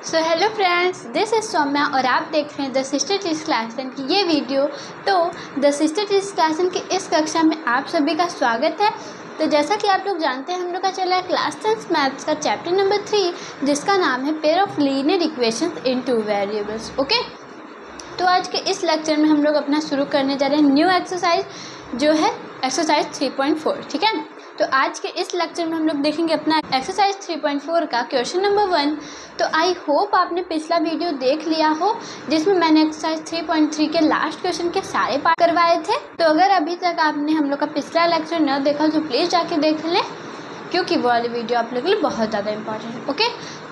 So hello friends, this is Saumya और आप देख रहे हैं द सिस्टर टीच क्लास 10 की ये वीडियो। तो द सिस्टर टीच क्लास 10 की इस कक्षा में आप सभी का स्वागत है। तो जैसा कि आप लोग जानते हैं, हम लोग का चला है क्लास 10 मैथ्स का चैप्टर नंबर 3, जिसका नाम है pair of linear equations in two variables. Okay, तो आज के इस लेक्चर में हम लोग अपना शुरू करने जा रहे हैं न्यू एक्सरसाइज, जो है एक्सरसाइज 3.4। ठीक है, तो आज के इस लेक्चर में हम लोग देखेंगे अपना एक्सरसाइज 3.4 का क्वेश्चन नंबर 1। तो आई होप आपने पिछला वीडियो देख लिया हो, जिसमें मैंने एक्सरसाइज 3.3 के लास्ट क्वेश्चन के सारे पार्ट करवाए थे। तो अगर अभी तक आपने हम लोग का पिछला लेक्चर न देखा तो प्लीज़ जाके देख लें, क्योंकि वो वाली वीडियो आप लोगों के लिए बहुत ज़्यादा इंपॉर्टेंट है। ओके,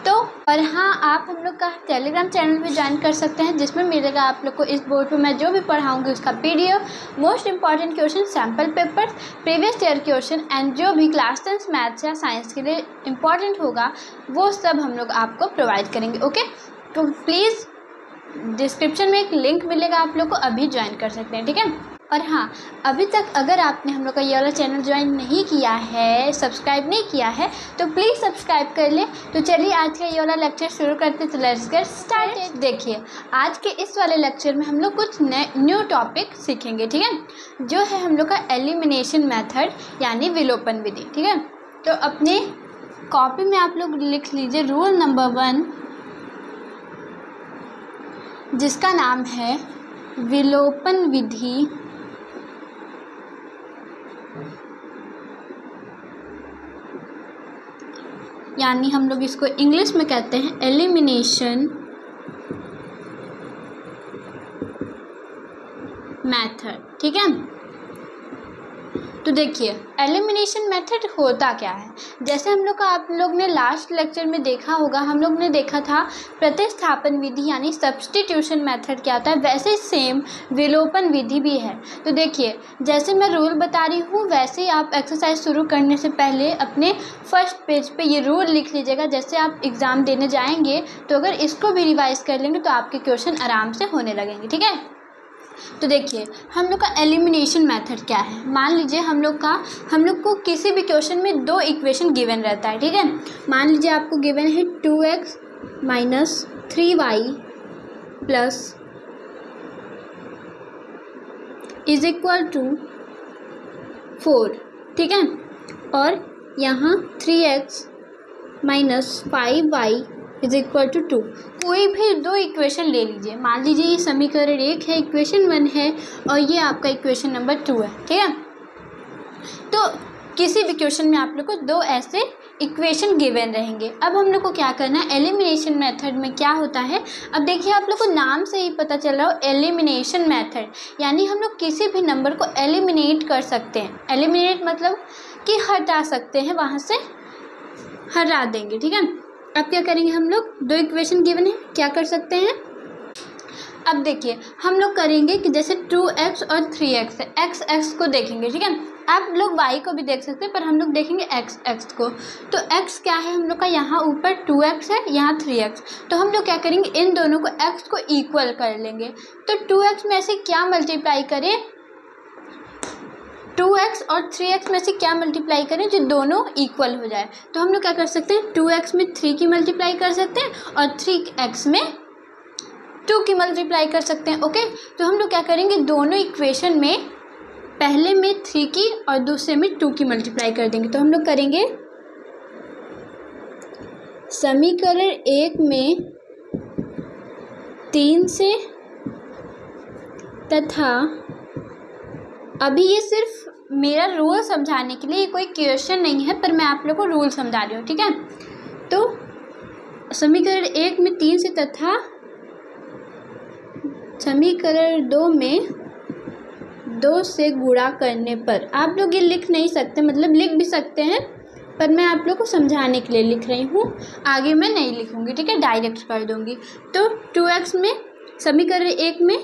तो और हाँ, आप हम लोग का टेलीग्राम चैनल भी ज्वाइन कर सकते हैं, जिसमें मिलेगा आप लोग को इस बोर्ड पे मैं जो भी पढ़ाऊंगी उसका PDF, most important question, sample papers, previous year question and जो भी क्लास 10 मैथ्स या साइंस के लिए इम्पॉर्टेंट होगा वो सब हम लोग आपको प्रोवाइड करेंगे। ओके, तो प्लीज़ डिस्क्रिप्शन में एक लिंक मिलेगा, आप लोग को अभी ज्वाइन कर सकते हैं। ठीक है, और हाँ, अभी तक अगर आपने हम लोग का ये वाला चैनल ज्वाइन नहीं किया है, सब्सक्राइब नहीं किया है, तो प्लीज़ सब्सक्राइब कर लें। तो चलिए आज का ये वाला लेक्चर शुरू करते हैं। तो लेट्स गेट स्टार्टेड। देखिए, आज के इस वाले लेक्चर में हम लोग कुछ न्यू टॉपिक सीखेंगे। ठीक है, जो है हम लोग का एलिमिनेशन मेथड यानी विलोपन विधि। ठीक है, तो अपने कॉपी में आप लोग लिख लीजिए रूल नंबर 1, जिसका नाम है विलोपन विधि यानी हम लोग इसको इंग्लिश में कहते हैं एलिमिनेशन मेथड। ठीक है, तो देखिए एलिमिनेशन मेथड होता क्या है। जैसे हम लोग का आप लोग ने लास्ट लेक्चर में देखा होगा, हम लोग ने देखा था प्रतिस्थापन विधि यानी सब्स्टिट्यूशन मेथड क्या होता है, वैसे सेम विलोपन विधि भी है। तो देखिए, जैसे मैं रूल बता रही हूँ वैसे ही आप एक्सरसाइज शुरू करने से पहले अपने फर्स्ट पेज पे ये रूल लिख लीजिएगा। जैसे आप एग्ज़ाम देने जाएंगे तो अगर इसको भी रिवाइज कर लेंगे तो आपके क्वेश्चन आराम से होने लगेंगे। ठीक है, तो देखिए हम लोग का एलिमिनेशन मेथड क्या है। मान लीजिए हम लोग को किसी भी क्वेश्चन में दो इक्वेशन गिवन रहता है। ठीक है, मान लीजिए आपको गिवन है 2x - 3y plus is equal to 4। ठीक है, और यहाँ 3x - 5y is equal to 2। कोई भी दो इक्वेशन ले लीजिए। मान लीजिए ये समीकरण 1 है, इक्वेशन 1 है, और ये आपका इक्वेशन नंबर 2 है। ठीक है, तो किसी भी क्वेश्चन में आप लोग को दो ऐसे इक्वेशन गिवन रहेंगे। अब हम लोग को क्या करना है, एलिमिनेशन मेथड में क्या होता है। अब देखिए, आप लोग को नाम से ही पता चल रहा हो एलिमिनेशन मेथड, यानी हम लोग किसी भी नंबर को एलिमिनेट कर सकते हैं। एलिमिनेट मतलब कि हटा सकते हैं, वहाँ से हटा देंगे। ठीक है, अब क्या करेंगे, हम लोग दो इक्वेशन गिवन है, क्या कर सकते हैं। अब देखिए हम लोग करेंगे कि जैसे 2x और 3x है, x को देखेंगे। ठीक है, आप लोग y को भी देख सकते हैं, पर हम लोग देखेंगे x को। तो x क्या है हम लोग का, यहाँ ऊपर 2x है, यहाँ 3x। तो हम लोग क्या करेंगे, इन दोनों को x को इक्वल कर लेंगे। तो 2x में से क्या मल्टीप्लाई करें, 2x और 3x में से क्या मल्टीप्लाई करें जो दोनों इक्वल हो जाए। तो हम लोग क्या कर सकते हैं, 2x में 3 की मल्टीप्लाई कर सकते हैं और 3x में 2 की मल्टीप्लाई कर सकते हैं। ओके, तो हम लोग क्या करेंगे, दोनों इक्वेशन में पहले में 3 की और दूसरे में 2 की मल्टीप्लाई कर देंगे। तो हम लोग करेंगे समीकरण 1 में 3 से, तथा अभी ये सिर्फ मेरा रूल समझाने के लिए, ये कोई क्वेश्चन नहीं है, पर मैं आप लोग को रूल समझा रही हूँ। ठीक है, तो समीकरण 1 में 3 से तथा समीकरण 2 में 2 से गुणा करने पर, आप लोग ये लिख नहीं सकते, मतलब लिख भी सकते हैं, पर मैं आप लोग को समझाने के लिए लिख रही हूँ, आगे मैं नहीं लिखूँगी। ठीक है, डायरेक्ट कर दूँगी। तो 2x में समीकरण 1 में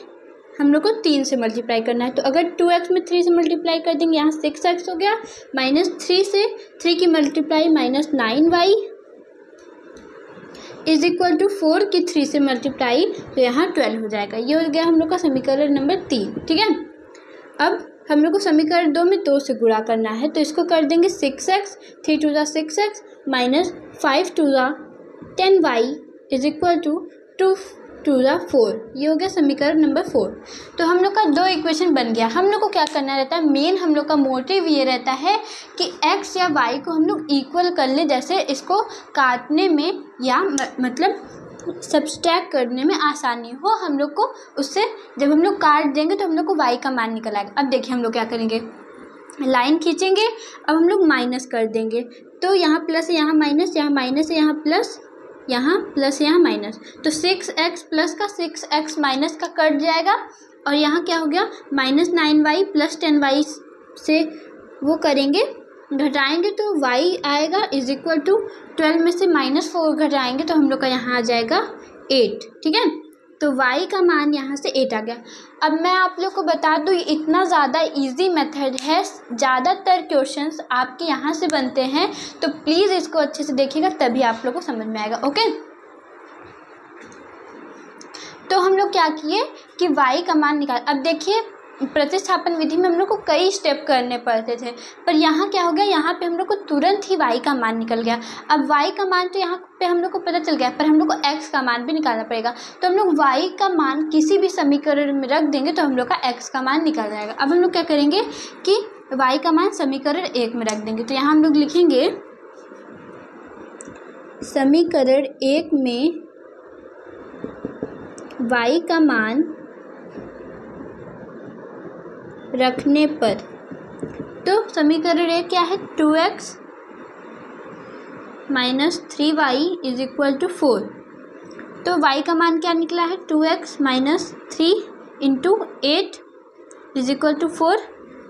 हम लोग को 3 से मल्टीप्लाई करना है। तो अगर 2x में 3 से मल्टीप्लाई कर देंगे, यहाँ 6x हो गया, -3 से 3 की multiply -9y is equal to 4 की 3 से मल्टीप्लाई, तो यहाँ 12 हो जाएगा। ये हो गया हम लोग का समीकरण नंबर 3। ठीक है, अब हम लोग को समीकरण 2 में 2 से गुणा करना है, तो इसको कर देंगे 6x, 3 2 6x, -5 2 10y is equal to 2 to the 4, ये हो गया समीकरण नंबर 4। तो हम लोग का 2 इक्वेशन बन गया। हम लोग को क्या करना रहता है, मेन हम लोग का मोटिव ये रहता है कि x या y को हम लोग इक्वल कर लें, जैसे इसको काटने में या मतलब सब्सट्रैक्ट करने में आसानी हो हम लोग को। उससे जब हम लोग काट देंगे तो हम लोग को y का मान निकल आएगा। अब देखिए हम लोग क्या करेंगे, लाइन खींचेंगे, अब हम लोग माइनस कर देंगे, तो यहाँ प्लस है, यहाँ माइनस, यहाँ माइनस है, यहाँ प्लस, यहाँ प्लस, यहाँ माइनस, तो 6x प्लस का 6x माइनस का कट जाएगा। और यहाँ क्या हो गया, -9y प्लस 10y से वो करेंगे, घटाएंगे तो y आएगा इज इक्वल टू 12 में से -4 घटाएंगे तो हम लोग का यहाँ आ जाएगा 8। ठीक है, तो y का मान यहाँ से 8 आ गया। अब मैं आप लोग को बता दूँ, इतना ज़्यादा इजी मेथड है, ज़्यादातर क्वेश्चंस आपके यहाँ से बनते हैं, तो प्लीज़ इसको अच्छे से देखिएगा तभी आप लोग को समझ में आएगा। ओके, तो हम लोग क्या किए कि y का मान निकाल। अब देखिए प्रतिस्थापन विधि में हम लोग को कई स्टेप करने पड़ते थे, पर यहाँ क्या हो गया, यहाँ पे हम लोग को तुरंत ही y का मान निकल गया। अब y का मान तो यहाँ पे हम लोग को पता चल गया, पर हम लोग को x का मान भी निकालना पड़ेगा। तो हम लोग y का मान किसी भी समीकरण में रख देंगे तो हम लोग का x का मान निकल जाएगा। अब हम लोग क्या करेंगे कि y का मान समीकरण 1 में रख देंगे, तो यहाँ हम लोग लिखेंगे समीकरण 1 में y का मान रखने पर, तो समीकरण 1 क्या है, 2x minus 3y is equal to 4। तो y का मान क्या निकला है, 2x minus 3 into 8 is equal to 4।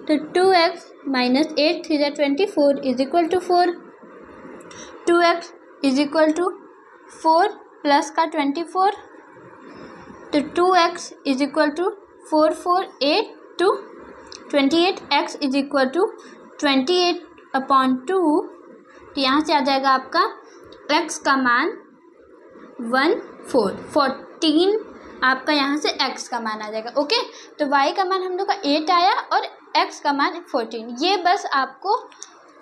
तो 2x minus 8 3 = 24 is equal to 4। 2x is equal to 4 plus का 24, तो 2x is equal to 4 4 8 to 28, x is equal to 28/2। तो यहाँ से आ जाएगा आपका x का मान 14 आपका यहाँ से x का मान आ जाएगा। ओके, तो y का मान हम लोग का 8 आया और x का मान 14। ये बस आपको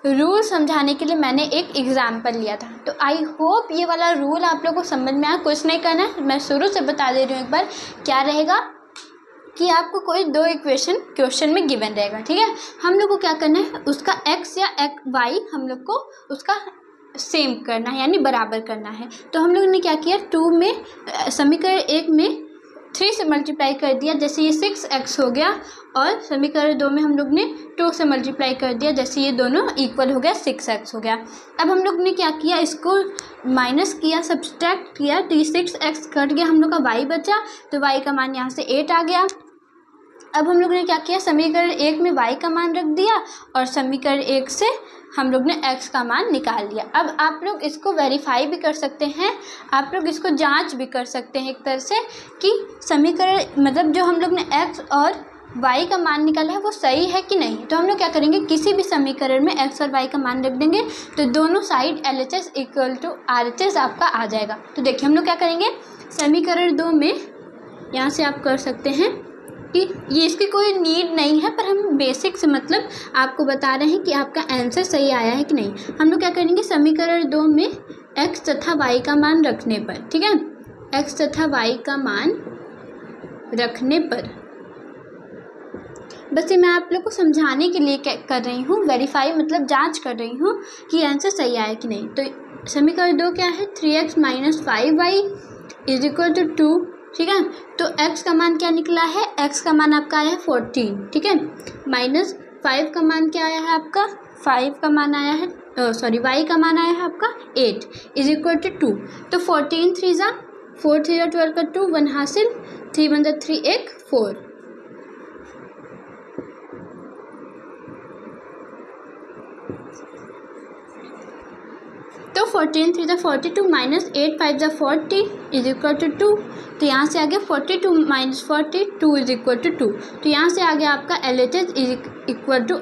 रूल समझाने के लिए मैंने एक एग्जाम्पल लिया था। तो आई होप ये वाला रूल आप लोग को समझ में आया। कुछ नहीं करना है, मैं शुरू से बता दे रही हूँ एक बार। क्या रहेगा कि आपको कोई 2 इक्वेशन क्वेश्चन में गिवन रहेगा, ठीक है। हम लोग को क्या करना है, उसका x या y हम लोग को उसका सेम करना है, यानी बराबर करना है। तो हम लोग ने क्या किया, 2 में समीकरण 1 में 3 से मल्टीप्लाई कर दिया, जैसे ये 6x हो गया, और समीकरण 2 में हम लोग ने 2 से मल्टीप्लाई कर दिया, जैसे ये दोनों इक्वल हो गया, 6x हो गया। अब हम लोग ने क्या किया, इसको माइनस किया, सब्सट्रैक्ट किया, तो ये 6x कट गया, हम लोग का y बचा, तो y का मान यहाँ से 8 आ गया। अब हम लोग ने क्या किया, समीकरण 1 में y का मान रख दिया और समीकरण 1 से हम लोग ने x का मान निकाल लिया। अब आप लोग इसको वेरीफाई भी कर सकते हैं, आप लोग इसको जांच भी कर सकते हैं एक तरह से कि समीकरण मतलब जो हम लोग ने x और y का मान निकाला है वो सही है कि नहीं। तो हम लोग क्या करेंगे, किसी भी समीकरण में x और y का मान रख देंगे, तो दोनों side LHS equal to RHS आपका आ जाएगा। तो देखिए हम लोग क्या करेंगे, समीकरण 2 में यहाँ से आप कर सकते हैं कि ये इसकी कोई नीड नहीं है, पर हम बेसिक से मतलब आपको बता रहे हैं कि आपका आंसर सही आया है कि नहीं। हम लोग क्या करेंगे, समीकरण 2 में x तथा y का मान रखने पर, ठीक है, x तथा y का मान रखने पर, बस ये मैं आप लोग को समझाने के लिए कर रही हूँ, वेरीफाई मतलब जांच कर रही हूँ कि आंसर सही आया कि नहीं। तो समीकरण 2 क्या है, 3x minus 5y is equal to 2, ठीक है। तो x का मान क्या निकला है, x का मान आपका आया है 14, ठीक है, माइनस 5 का मान क्या आया है आपका, 5 का मान आया है y का मान आया है आपका 8 इज इक्वल टू 2। तो 14 3 ज़ा 4 3 ज़ा 12 का 2 1 हासिल, 3 1 ज़ा 3 1 4। तो 14 3 ज़ा 42 माइनस 8 5 ज़ा 40 इज इक्वल टू 2। तो यहाँ से आ गया 42 माइनस 40 2 इज इक्वल टू 2। तो यहाँ से आ गया आपका LHS is equal to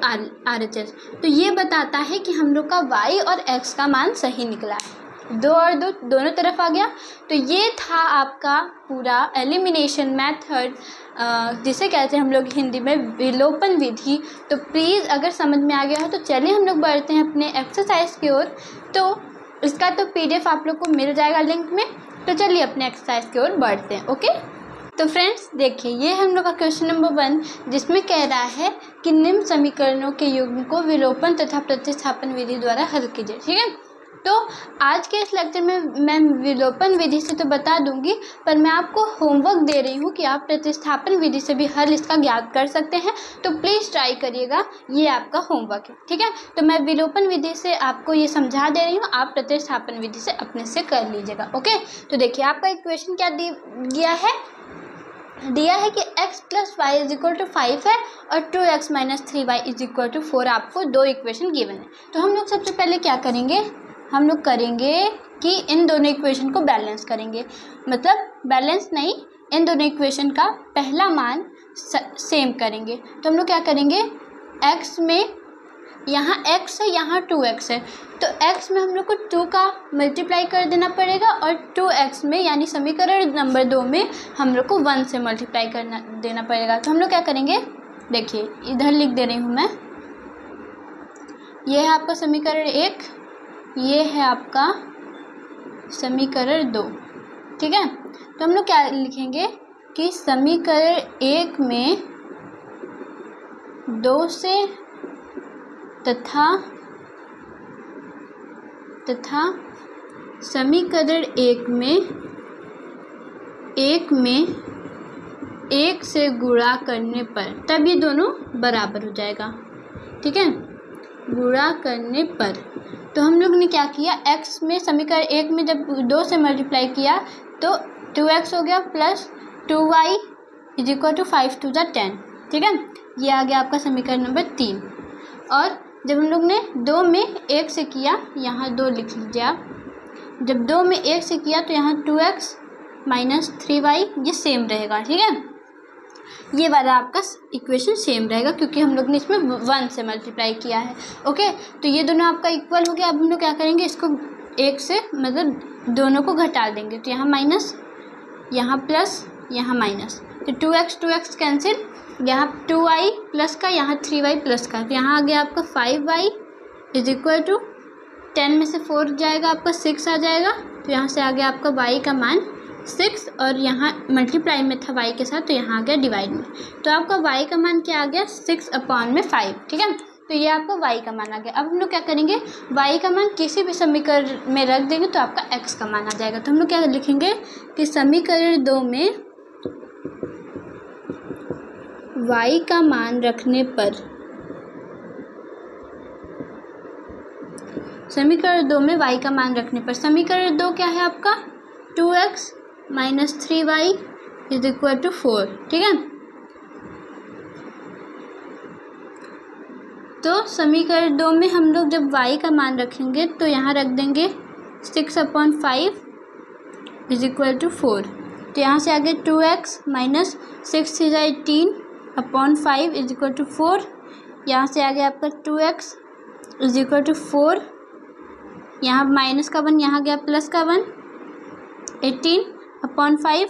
RHS। तो ये बताता है कि हम लोग का y और x का मान सही निकला है, 2 और 2 दोनों तरफ आ गया। तो ये था आपका पूरा एलिमिनेशन मेथड, जिसे कहते हैं हम लोग हिंदी में विलोपन विधि। तो प्लीज़ अगर समझ में आ गया हो तो चलिए हम लोग बढ़ते हैं अपने एक्सरसाइज की ओर। तो इसका तो PDF आप लोग को मिल जाएगा लिंक में, तो चलिए अपने एक्सरसाइज की ओर बढ़ते हैं। ओके, तो फ्रेंड्स देखिए, ये हम लोग का क्वेश्चन नंबर 1, जिसमें कह रहा है कि निम्न समीकरणों के युग्म को विलोपन तथा प्रतिस्थापन विधि द्वारा हल कीजिए। ठीक है, तो आज के इस लेक्चर में मैं विलोपन विधि से तो बता दूंगी, पर मैं आपको होमवर्क दे रही हूँ कि आप प्रतिस्थापन विधि से भी हल इसका ज्ञात कर सकते हैं। तो प्लीज़ ट्राई करिएगा, ये आपका होमवर्क है। ठीक है, तो मैं विलोपन विधि से आपको ये समझा दे रही हूँ, आप प्रतिस्थापन विधि से अपने से कर लीजिएगा। ओके, तो देखिए आपका इक्वेशन क्या दिया है कि x + y = 5 है और 2x - 3y = 4 आपको दो इक्वेशन गिवन है। तो हम लोग सबसे पहले क्या करेंगे, हम लोग करेंगे कि इन दोनों इक्वेशन को बैलेंस करेंगे। मतलब बैलेंस नहीं, इन दोनों इक्वेशन का पहला मान सेम करेंगे। तो हम लोग क्या करेंगे, x में यहाँ x है, यहाँ 2x है, तो x में हम लोग को 2 का मल्टीप्लाई कर देना पड़ेगा और 2x में यानी समीकरण नंबर 2 में हम लोग को 1 से मल्टीप्लाई करना देना पड़ेगा। तो हम लोग क्या करेंगे, देखिए इधर लिख दे रही हूँ मैं, ये है आपका समीकरण 1, ये है आपका समीकरण 2। ठीक है, तो हम लोग क्या लिखेंगे कि समीकरण 1 में 2 से तथा समीकरण 1 में 1 से गुणा करने पर तब ये दोनों बराबर हो जाएगा। ठीक है, गुणा करने पर तो हम लोग ने क्या किया, x में समीकरण 1 में जब 2 से मल्टीप्लाई किया तो 2x हो गया प्लस 2y = 5 × 10। ठीक है, ये आ गया आपका समीकरण नंबर 3। और जब हम लोग ने 2 में 1 से किया, यहाँ 2 लिख लीजिए आप, जब 2 में 1 से किया तो यहाँ 2x - 3y ये सेम रहेगा। ठीक है, ये वाला आपका इक्वेशन सेम रहेगा क्योंकि हम लोग ने इसमें 1 से मल्टीप्लाई किया है। ओके, तो ये दोनों आपका इक्वल हो गया। अब हम लोग क्या करेंगे, इसको 1 से मतलब दोनों को घटा देंगे, तो यहाँ माइनस, यहाँ प्लस, यहाँ माइनस, तो 2x कैंसिल, यहाँ 2y प्लस का, यहाँ 3y प्लस का, तो यहाँ आ गया आपका 5y = 10 में से 4 जाएगा आपका 6 आ जाएगा। तो यहाँ से आ गया आपका y का मान 6 और यहाँ मल्टीप्लाई में था y के साथ, तो यहाँ आ गया डिवाइड में। तो आपका y का मान क्या आ गया, 6/5। ठीक है, तो ये आपका y का मान आ गया। अब हम लोग क्या करेंगे, y का मान किसी भी समीकरण में रख देंगे तो आपका x का मान आ जाएगा। तो हम लोग क्या लिखेंगे कि समीकरण 2 में y का मान रखने पर, समीकरण 2 में y का मान रखने पर, समीकरण 2 क्या है आपका, 2x - 3y = 4। ठीक है, तो समीकरण 2 में हम लोग जब y का मान रखेंगे तो यहाँ रख देंगे 6/5 = 4। तो यहाँ से आगे 2x - 6 × 18/5 = 4। यहाँ से आगे आपका 2x = 4, यहाँ माइनस का 1, यहाँ गया प्लस का 1, 18/5,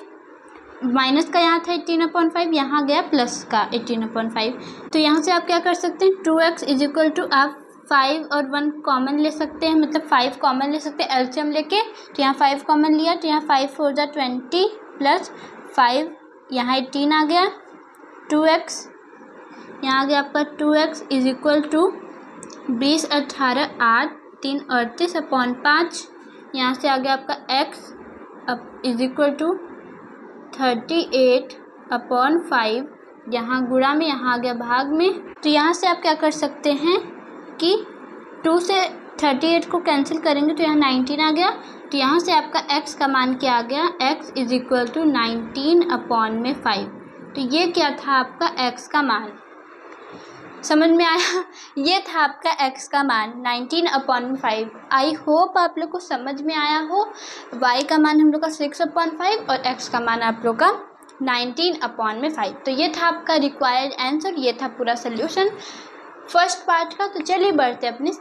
माइनस का यहाँ था 18/5, यहाँ गया प्लस का 18/5। तो यहाँ से आप क्या कर सकते हैं, 2x = आप 5 और 1 कॉमन ले सकते हैं, मतलब 5 कॉमन ले सकते हैं एलसीएम लेके। तो यहाँ 5 कॉमन लिया तो यहाँ 5 × 4 = 20 प्लस 5, यहाँ 18 आ गया, 2x यहाँ आ गया आपका 2x = 20, 18, 8, 3, 38/5। यहाँ से आ गया आपका x = 38/5, यहाँ गुणा में, यहाँ आ गया भाग में। तो यहाँ से आप क्या कर सकते हैं कि 2 से 38 को कैंसिल करेंगे तो यहाँ 19 आ गया। तो यहाँ से आपका x का मान क्या आ गया, x = 19/5। तो ये क्या था आपका x का मान, समझ में आया, ये था आपका x का मान 19/5। आई होप आप लोग को समझ में आया हो। y का मान हम लोग का 6/5 और x का मान आप लोग का 19/5। तो ये था आपका रिक्वायर्ड आंसर, ये था पूरा सोल्यूशन फर्स्ट पार्ट का। तो चलिए बढ़ते अपने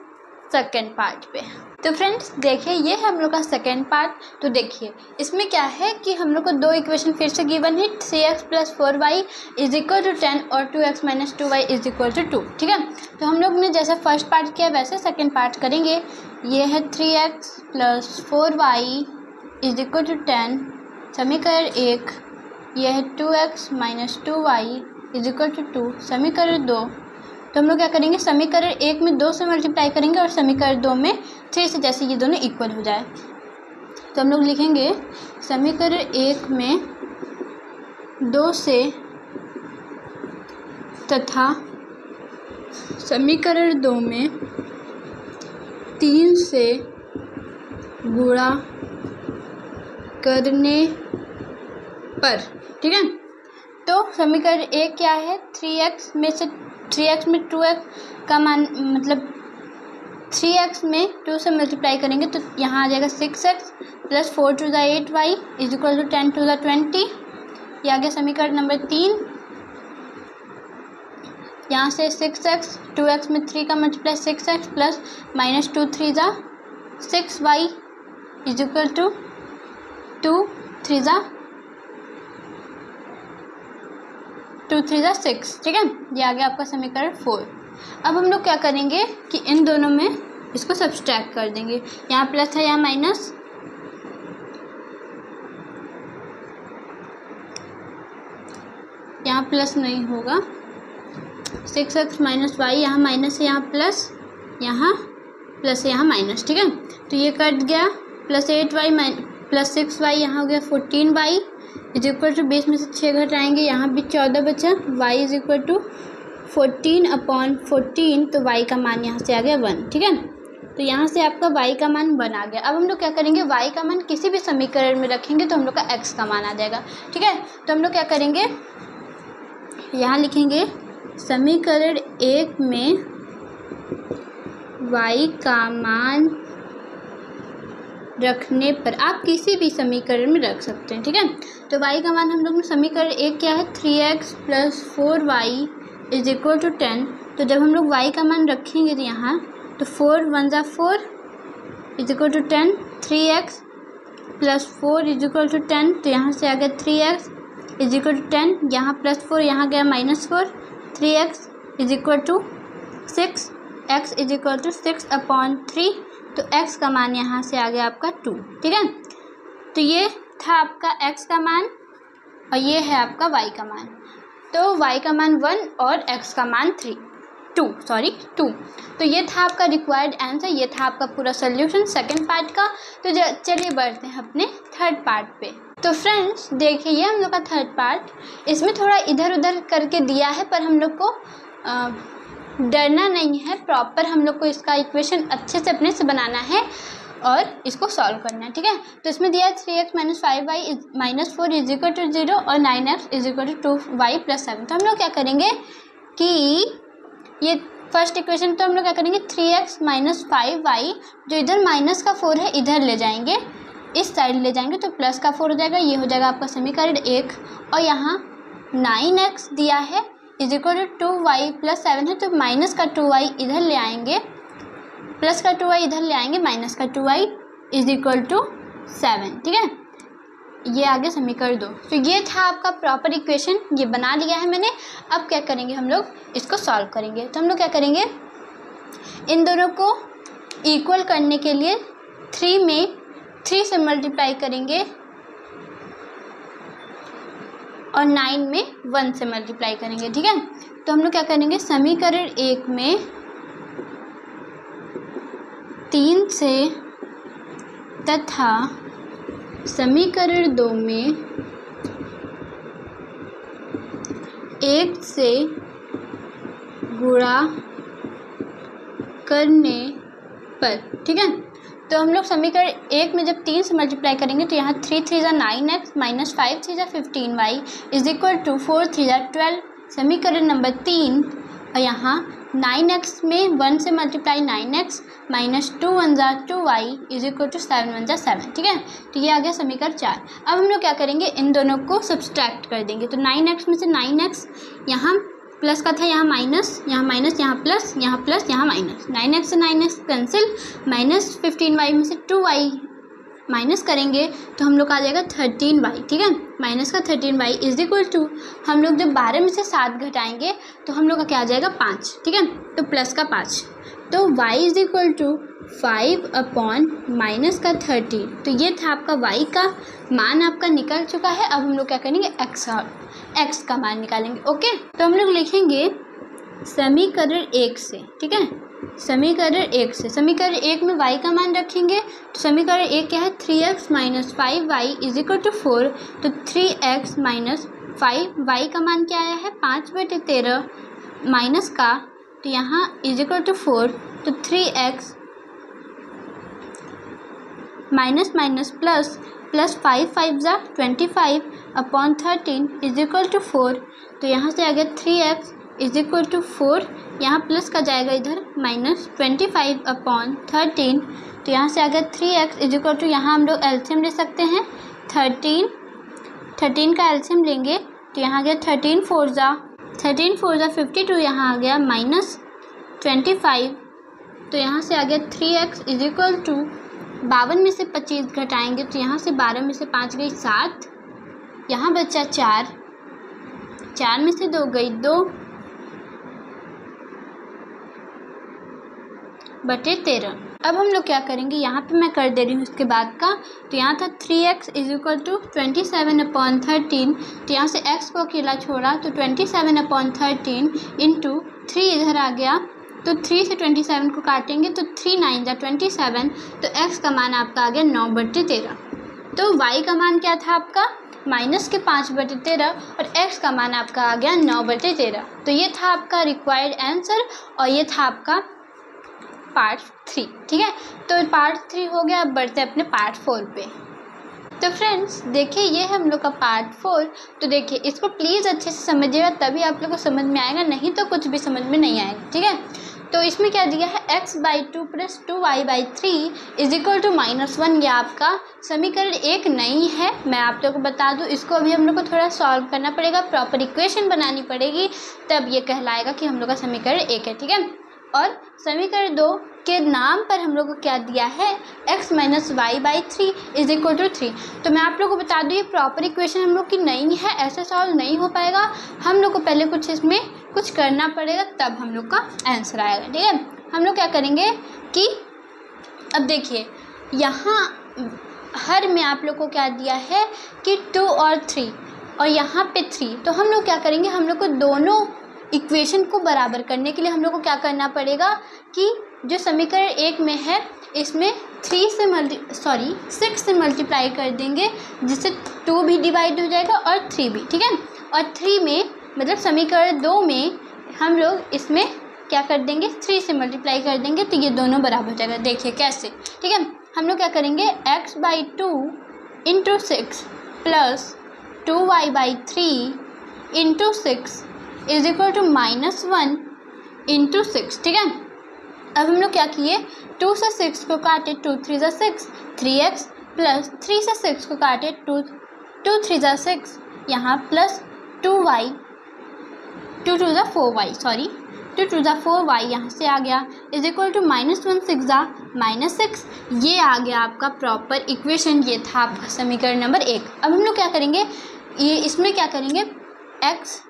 सेकेंड पार्ट पे। तो फ्रेंड्स देखिए, ये है हम लोग का सेकेंड पार्ट। तो देखिए इसमें क्या है कि हम लोग को दो इक्वेशन फिर से गिवन है, 3x + 4y = 10 और 2x - 2y = 2। ठीक है, तो हम लोग ने जैसे फर्स्ट पार्ट किया वैसे सेकेंड पार्ट करेंगे। ये है 3x + 4y is equal to 10, समीकरण 1 यह है 2x minus 2y is equal to 2, समीकरण 2। तो हम लोग क्या करेंगे, समीकरण 1 में 2 से मल्टीप्लाई करेंगे और समीकरण 2 में 3 से, जैसे ये दोनों इक्वल हो जाए। तो हम लोग लिखेंगे समीकरण 1 में 2 से तथा समीकरण 2 में 3 से गुणा करने पर, ठीक है। तो समीकरण 1 क्या है, 3x में से 3x में 2x का मान, मतलब 3x में 2 से मल्टीप्लाई करेंगे तो यहाँ आ जाएगा 6x plus 4 to the 8y is equal to 10 to the 20। ये आ गया समीकरण नंबर 3। यहाँ से 6x, 2x में 3 का मल्टीप्लाई 6x प्लस माइनस 2 3 ज़ा 6y इज इक्वल टू 2 3 ज़ा 6, ठीक है। ये आ गया आपका समीकरण 4। अब हम लोग क्या करेंगे कि इन दोनों में इसको सब्सट्रैक्ट कर देंगे। यहाँ प्लस है, यहाँ माइनस, यहाँ प्लस नहीं होगा, 6x माइनस वाई, यहाँ माइनस है, यहाँ प्लस है, यहाँ माइनस, ठीक है। तो ये कट गया, प्लस 8y प्लस 6y, यहाँ हो गया 14y इज इक्वल टू 20 में से 6 घटाएंगे, यहाँ भी 14 बचा, y इज इक्वल टू 14/14, तो y का मान यहाँ से आ गया 1, ठीक है। तो यहाँ से आपका y का मान 1 आ गया। अब हम लोग क्या करेंगे, y का मान किसी भी समीकरण में रखेंगे तो हम लोग का x का मान आ जाएगा, ठीक है। तो हम लोग क्या करेंगे, यहाँ लिखेंगे समीकरण 1 में y का मान रखने पर, आप किसी भी समीकरण में रख सकते हैं, ठीक है। तो y का मान हम लोग ने समीकरण 1 क्या है, 3x plus 4y is equal to 10। तो जब हम लोग y का मान रखेंगे तो यहाँ तो 4 1 ज़ा 4 is equal to 10, 3x plus 4 is equal to 10, तो यहाँ से आ गया 3x इज इक्वल टू 10, यहाँ प्लस 4, यहाँ गया minus 4, 3x is equal to 6, x is equal to 6/3, तो x का मान यहाँ से आ गया आपका 2, ठीक है। तो ये था आपका x का मान और ये है आपका y का मान। तो y का मान 1 और x का मान 2। तो ये था आपका रिक्वायर्ड आंसर, ये था आपका पूरा सोल्यूशन सेकंड पार्ट का। तो चलिए बढ़ते हैं अपने थर्ड पार्ट पे। तो फ्रेंड्स देखिए, ये हम लोग का थर्ड पार्ट, इसमें थोड़ा इधर उधर करके दिया है, पर हम लोग को डरना नहीं है, प्रॉपर हम लोग को इसका इक्वेशन अच्छे से अपने से बनाना है और इसको सॉल्व करना है, ठीक है। तो इसमें दिया है 3x minus 5y minus 4 is equal to 0 और 9x is equal to 2y plus 7। तो हम लोग क्या करेंगे कि ये फर्स्ट इक्वेशन, तो हम लोग क्या करेंगे 3x माइनस 5y, जो इधर माइनस का 4 है इधर ले जाएंगे, इस साइड ले जाएंगे तो प्लस का 4 हो जाएगा, ये हो जाएगा आपका समीकरण 1। और यहाँ 9x दिया है is equal to 2y plus 7 है, तो माइनस का 2y इधर ले आएंगे, प्लस का 2y इधर ले आएंगे, माइनस का 2y इज इक्वल टू 7, ठीक है। ये आ गया समीकरण 2। तो ये था आपका प्रॉपर इक्वेशन, ये बना लिया है मैंने। अब क्या करेंगे, हम लोग इसको सॉल्व करेंगे। तो हम लोग क्या करेंगे, इन दोनों को इक्वल करने के लिए 3 में 3 से मल्टीप्लाई करेंगे और 9 में 1 से मल्टीप्लाई करेंगे, ठीक है। तो हम लोग क्या करेंगे, समीकरण 1 में 3 से तथा समीकरण 2 में 1 से गुणा करने पर, ठीक है। तो हम लोग समीकरण 1 में जब 3 से मल्टीप्लाई करेंगे तो यहाँ 3 3 ज़ा 9x माइनस 5 3 ज़ा 15y इज इक्वल टू 4 3 ज़ा 12, समीकरण नंबर 3। और यहाँ 9x में 1 से मल्टीप्लाई 9x माइनस 2 1 ज़ा 2y इज इक्वल टू 7 1 ज़ा 7, ठीक है। तो ये आ गया समीकरण 4। अब हम लोग क्या करेंगे, इन दोनों को सब्सट्रैक्ट कर देंगे। तो 9x में से 9x, यहाँ प्लस का था, यहाँ माइनस, यहाँ प्लस, यहाँ माइनस, 9x से 9x कैंसिल, माइनस 15y में से 2y माइनस करेंगे तो हम लोग आ जाएगा 13y, ठीक है। माइनस का 13y इज इक्वल टू, हम लोग जब 12 में से 7 घटाएंगे तो हम लोग का क्या आ जाएगा 5, ठीक है। तो प्लस का 5, तो y is equal to 5 upon minus का 30। तो ये था आपका y का मान आपका निकल चुका है। अब हम लोग क्या करेंगे, x का मान निकालेंगे। ओके, तो हम लोग लिखेंगे समीकरण 1 से, ठीक है, समीकरण 1 से, समीकरण 1 में y का मान रखेंगे। तो समीकरण 1 क्या है, 3x minus 5y is equal to 4। तो 3x माइनस 5y का मान क्या आया है, 5/13 माइनस का, तो यहाँ इज इक्वल टू 4। तो 3x minus minus plus, plus 5 5 जा 25 अपॉन 13 इज इक्वल टू 4। तो यहाँ से आ गया 3x इज इक्वल टू 4, यहाँ प्लस का जाएगा इधर माइनस 25 अपॉन 13। तो यहाँ से आ गया 3x इज इक्वल टू, यहाँ हम लोग एलसीएम ले सकते हैं, 13 का एलसीएम लेंगे। तो यहाँ आ गया 13 4 जा 52, यहाँ आ गया माइनस 25। तो यहाँ से आ गया 3x इज इक्वल टू 52 में से 25 घटाएंगे, तो यहाँ से 12 में से 5 गई 7, यहाँ बचा 4 में से 2 गई 2/13। अब हम लोग क्या करेंगे, यहाँ पे मैं कर दे रही हूँ उसके बाद का। तो यहाँ था 3x is equal to 27 upon 13। तो यहाँ से x को अकेला छोड़ा, तो 27 अपॉन 13 इंटू 3 इधर आ गया। तो 3 से 27 को काटेंगे तो 3 9 जा 27। तो x का मान आपका आ गया 9/13। तो y का मान क्या था आपका, माइनस के 5/13, और x का मान आपका आ गया 9/13। तो ये था आपका रिक्वायर्ड आंसर, और ये था आपका पार्ट 3, ठीक है। तो पार्ट 3 हो गया। अब बढ़ते अपने पार्ट 4 पे। तो फ्रेंड्स देखिए, ये है हम लोग का पार्ट 4। तो देखिए, इसको प्लीज़ अच्छे से समझिएगा, तभी आप लोग को समझ में आएगा, नहीं तो कुछ भी समझ में नहीं आएगा, ठीक है। तो इसमें क्या दिया है, x/2 plus 2y/3 is equal to -1। ये आपका समीकरण 1 नहीं है, मैं आप लोग को बता दूं। इसको अभी हम लोग को थोड़ा सॉल्व करना पड़ेगा, प्रॉपर इक्वेशन बनानी पड़ेगी, तब ये कहलाएगा कि हम लोग का समीकरण 1 है, ठीक है। और समीकरण 2 के नाम पर हम लोग को क्या दिया है, x minus y/3 is equal to 3। तो मैं आप लोग को बता दूँ, ये प्रॉपर इक्वेशन हम लोग की नहीं है, ऐसे सॉल्व नहीं हो पाएगा। हम लोग को पहले कुछ इसमें कुछ करना पड़ेगा, तब हम लोग का आंसर आएगा, ठीक है। हम लोग क्या करेंगे कि अब देखिए, यहाँ हर में आप लोग को क्या दिया है कि 2 और 3, और यहाँ पे 3। तो हम लोग क्या करेंगे, हम लोग को दोनों इक्वेशन को बराबर करने के लिए हम लोग को क्या करना पड़ेगा कि जो समीकरण 1 में है, इसमें 6 से मल्टीप्लाई कर देंगे, जिससे 2 भी डिवाइड हो जाएगा और 3 भी, ठीक है। और 3 में मतलब समीकरण 2 में हम लोग इसमें क्या कर देंगे, 3 से मल्टीप्लाई कर देंगे, तो ये दोनों बराबर हो जाएगा। देखिए कैसे, ठीक है। हम लोग क्या करेंगे, x/2 इंटू 6 प्लस 2y/3 into 6 is equal to -1 into 6, ठीक है। अब हम लोग क्या किए, 2 से 6 को काटे, 2 3 जा 6, 3x प्लस 3 से 6 को काटे, 2 3 जा 6, यहाँ प्लस 2y, 2 2 जा 4y, 2 2 जा 4y यहाँ से आ गया, इज इक्वल टू -1 6 जा -6। ये आ गया आपका प्रॉपर इक्वेशन, ये था आपका समीकरण नंबर 1। अब हम लोग क्या करेंगे, ये इसमें क्या करेंगे, x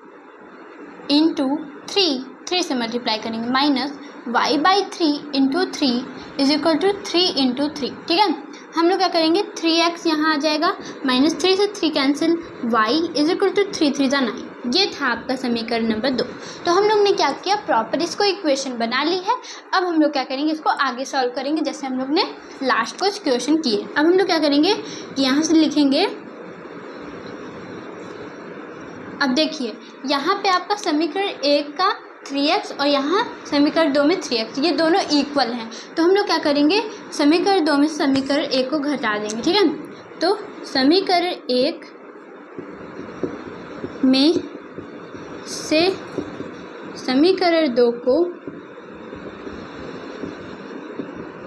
इंटू 3 से मल्टीप्लाई करेंगे, minus y/3 into 3 is equal to 3 into 3, ठीक है। हम लोग क्या करेंगे, 3x यहाँ आ जाएगा, -3 से 3 cancel, y is equal to 3 3 जा 9। ये था आपका समीकरण नंबर 2। तो हम लोग ने क्या किया, प्रॉपर इसको इक्वेशन बना ली है। अब हम लोग क्या करेंगे, इसको आगे सॉल्व करेंगे, जैसे हम लोग ने लास्ट कुछ क्वेश्चन किए। अब हम लोग क्या करेंगे कि यहाँ से लिखेंगे, अब देखिए यहाँ पे आपका समीकरण 1 का 3x और यहाँ समीकरण 2 में 3x, ये दोनों इक्वल हैं। तो हम लोग क्या करेंगे, समीकरण 2 में समीकरण 1 को घटा देंगे, ठीक है। तो समीकरण 1 में से समीकरण 2 को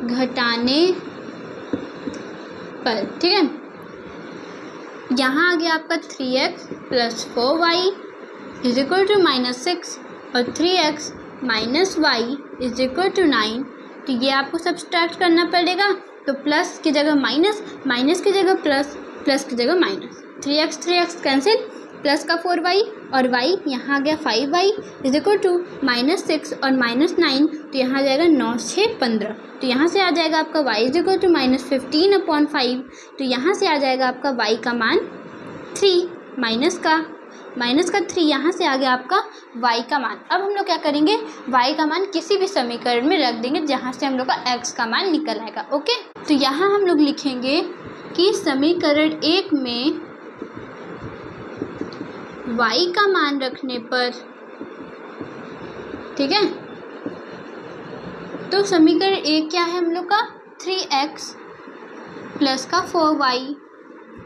घटाने पर, ठीक है, यहाँ आ गया आपका 3x plus 4y is equal to -6 और 3x minus y is equal to 9। तो ये आपको सब्सट्रैक्ट करना पड़ेगा। तो प्लस की जगह माइनस, माइनस की जगह प्लस, प्लस की जगह माइनस, 3x कैंसिल, प्लस का 4y और y यहाँ आ गया 5y इज इक्वल टू -6 और -9, तो यहाँ आ जाएगा 9 6 15। तो यहाँ से आ जाएगा आपका y इज इक्वल टू -15/5। तो यहाँ से आ जाएगा आपका y का मान 3 माइनस का 3, यहाँ से आ गया आपका y का मान। अब हम लोग क्या करेंगे, y का मान किसी भी समीकरण में रख देंगे जहाँ से हम लोग का x का मान निकल आएगा। ओके, तो यहाँ हम लोग लिखेंगे कि समीकरण 1 में y का मान रखने पर, ठीक है, तो समीकरण 1 क्या है हम लोग का 3x प्लस का 4y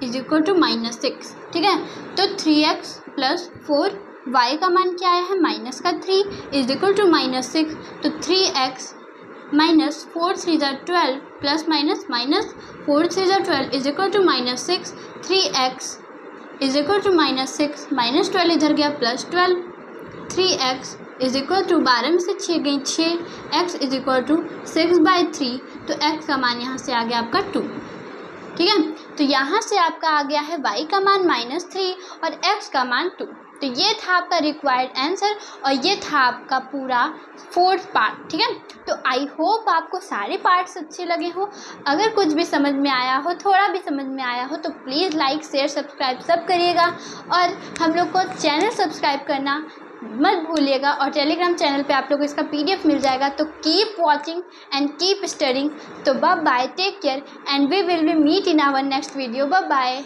इज इक्वल टू -6, ठीक है। तो 3x प्लस 4y का मान क्या आया है माइनस का 3 इज इक्वल टू -6। तो 3x minus 4 3 12 plus minus 4 3 12 is equal to -6। 3x is equal to -6 -12 इधर गया +12। 3x इज इक्वल टू 12 में से 6 गई 6, x इज इक्वल टू 6/3। तो x का मान यहाँ से आ गया आपका 2, ठीक है। तो यहाँ से आपका आ गया है y का मान -3 और x का मान 2। तो ये था आपका रिक्वायर्ड आंसर और ये था आपका पूरा 4th पार्ट, ठीक है। तो आई होप आपको सारे पार्ट्स अच्छे लगे हो। अगर कुछ भी समझ में आया हो, थोड़ा भी समझ में आया हो, तो प्लीज़ लाइक शेयर सब्सक्राइब सब करिएगा और हम लोग को चैनल सब्सक्राइब करना मत भूलिएगा। और टेलीग्राम चैनल पे आप लोग को इसका PDF मिल जाएगा। तो keep watching and keep studying. तो bye bye, take care and we will be meet in our next video. Bye bye.